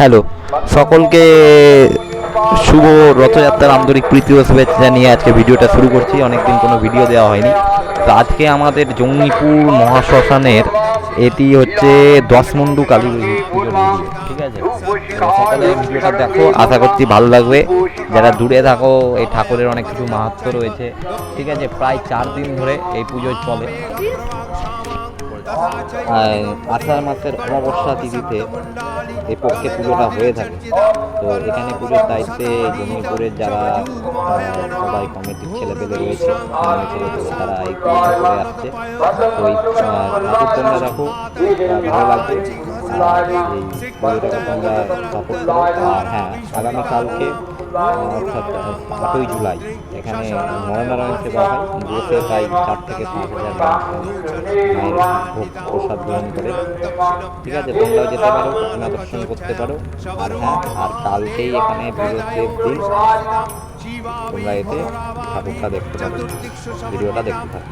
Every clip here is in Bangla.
হ্যালো, সকলকে শুভ রথযাত্রার আন্তরিক প্রীতি ও শুভেচ্ছা জানিয়ে আজকে ভিডিওটা শুরু করছি। অনেকদিন কোনো ভিডিও দেওয়া হয়নি, তো আজকে আমাদের জঙ্গিপুর মহাশ্মশানের এটি হচ্ছে দশমুন্ডু কালী পুজোর ভিডিও, ঠিক আছে? তো সকলে ভিডিওটা দেখো, আশা করছি ভালো লাগবে। যারা দূরে থাকো, এই ঠাকুরের অনেক কিছু মাহাত্ম্য রয়েছে, ঠিক আছে? প্রায় 4 দিন ধরে এই পুজো চলে। আষাঢ় মাসের অমাবস্যা তিথিতে এই পক্ষে পুজোটা হয়ে থাকে। তো এখানে পুজোর দায়িত্বে জমিপুরের যারা সবাই কমিটির ছেলেপেলে রয়েছে, ছেলেপেলে তারা এই পুজোটা করে আসছে। তো এই ঠাকুর তোমরা দেখো, ভালো লাগবে। এই পুজোটাকে তোমরা সাপোর্ট করো। আর হ্যাঁ, আগামীকালকে অর্থাৎ 8ই জুলাই এখানে নরনারায়ণ সেবা হয়। বসে প্রায় 4 থেকে 5,000 মায়ের ভোগ প্রসাদ গ্রহণ করে, ঠিক আছে? তোমরাও যেতে পারো, প্রতিমা দর্শন করতে পারো। আর হ্যাঁ, আর কালকেই এখানে পুজোর দিন, তোমরা এতে ঠাকুরটা দেখতে পারো। ভিডিওটা দেখতে থাকো।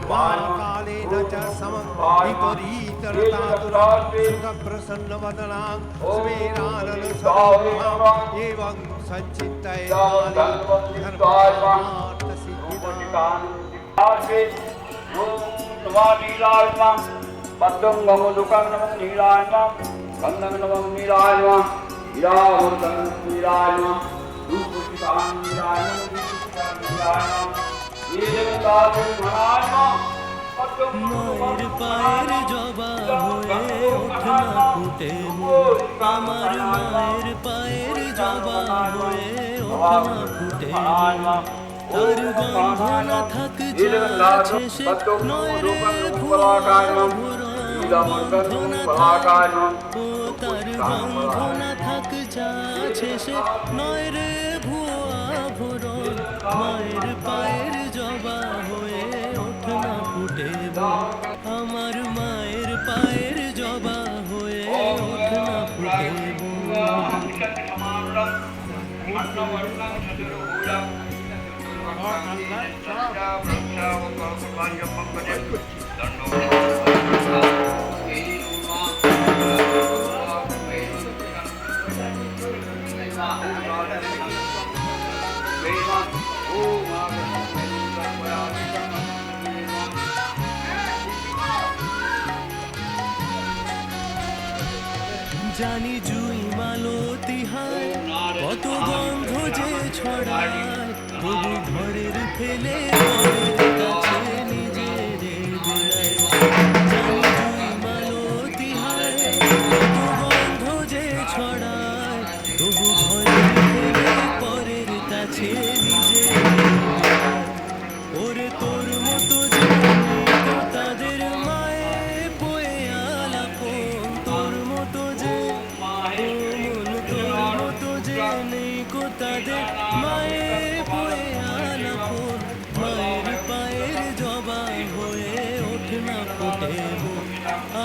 पद्मं गंगोदुकं नमः नीलाय नमः गंधं नमः नीलाय नमः हीरावर्तं नीलाय नमः रूपसितां नीलाय नमः रूपसितां नीलाय नमः नीलमताजं घनाय नमः মায়ের পায়ের জবা হয়ে ওঠনা ফুটে আমার মায়ের পায়ের জবা হয়ে ওঠনা ফুটে তার গন্ধ না থাক যাচ্ছে সে নয় রে ভুয়া গন্ধ না থাক ও তার গন্ধ না থাক যাচ্ছে সে নয় রে ভুয়া ভুরন মায়ের পায়ের জবা হয়ে ওঠনা ফুটে আমার মায়ের পায়ের জবা হয়ে ওঠনা ফুটে জানি জুই মালতি হায় কত গন্ধ যে ছড়ায় তবু ঘরের ফেলে কাছে নিজের বিলায় জানি জুই মালতি হায় কত গন্ধ যে ছড়ায় তবু ঘরের ফেলে পরের কাছে নিজের ওরে তোর মতো তাদের মায়ে বয়ে আলাপন তোর মতো যে তোর মতো যে নেই কো তাদের মায়ে বয়ে আলাপন মায়ের পায়ের জবা হয়ে ওঠনা ফুটে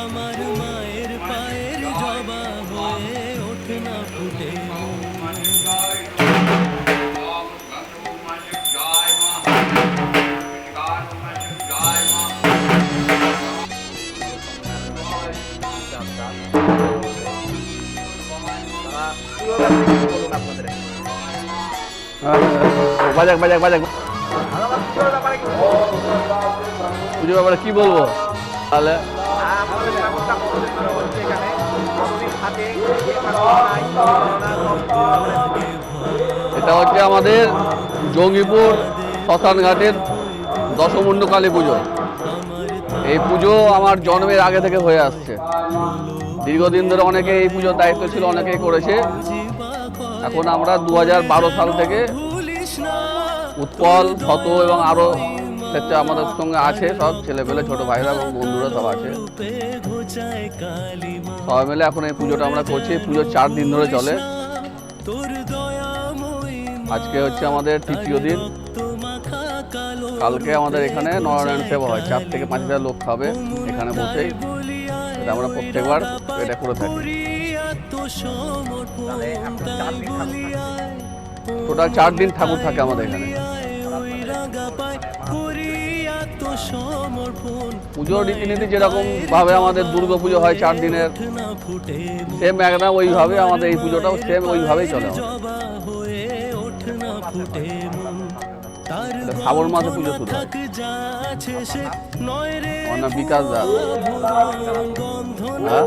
আমার মায়ের পায়ের জবা হয়ে ওঠনা ফুটে বাজাক বাজাক বাজাক পুজোর ব্যাপারে কি বলবো তাহলে? এটা হচ্ছে আমাদের জঙ্গিপুর শ্মশানঘাটের দশমুন্ডু কালী পুজো। এই পুজো আমার জন্মের আগে থেকে হয়ে আসছে। দীর্ঘদিন ধরে অনেকে এই পুজোর দায়িত্ব ছিল, অনেকেই করেছে। এখন আমরা 2012 সাল থেকে উৎপল, শত এবং আরও ক্ষেত্রে আমাদের সঙ্গে আছে সব ছেলেপেলে, ছোট ভাইরা এবং বন্ধুরা সব আছে। সবাই মিলে এখন এই পুজোটা আমরা করছি। পুজো 4 দিন ধরে চলে। আজকে হচ্ছে আমাদের তৃতীয় দিন। কালকে আমাদের এখানে নরনারায়ণ সেবা হয়, 4 থেকে 5,000 লোক খাবে এখানে বসেই। এটা আমরা প্রত্যেকবার এটা করে থাকি। টোটাল 4 দিন ঠাকুর থাকে আমাদের এখানে। পুজোর রীতিনীতি যেরকম ভাবে আমাদের দুর্গা পুজো হয় 4 দিনের, সেম একদম ওইভাবে আমাদের এই পুজোটাও সেম ওইভাবেই চলে আমাদের। শ্রাবণ মাসে পুজো শুরু হয়। আমার নাম বিকাশ দাস। হ্যাঁ,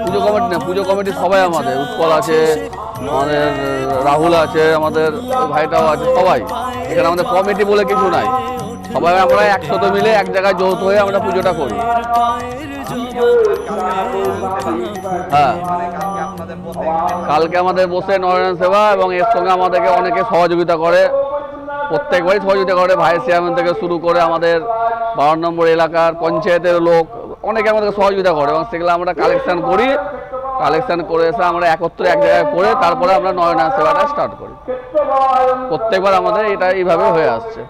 পুজো কমিটি না, পুজো কমিটি সবাই আমাদের, উৎপল আছে, আমাদের রাহুল আছে, আমাদের ওই ভাইটাও আছে, সবাই এখানে। আমাদের কমিটি বলে কিছু নাই, সবাই আমরা একসাথে মিলে এক জায়গায় যৌথ হয়ে আমরা পুজোটা করি। হ্যাঁ, কালকে আমাদের বসে নারায়ণ সেবা এবং এর সঙ্গে আমাদেরকে অনেকে সহযোগিতা করে, প্রত্যেকবারই সহযোগিতা করে। ভাইস চেয়ারম্যান থেকে শুরু করে আমাদের 12 নম্বর এলাকার পঞ্চায়েতের লোক অনেকে আমাদেরকে সহযোগিতা করে, এবং সেগুলো আমরা কালেকশন করি। কালেকশন করে এসে আমরা একত্রে এক জায়গায় করে তারপরে আমরা নারায়ণ সেবাটা স্টার্ট করি। প্রত্যেকবার আমাদের এটা এইভাবে হয়ে আসছে।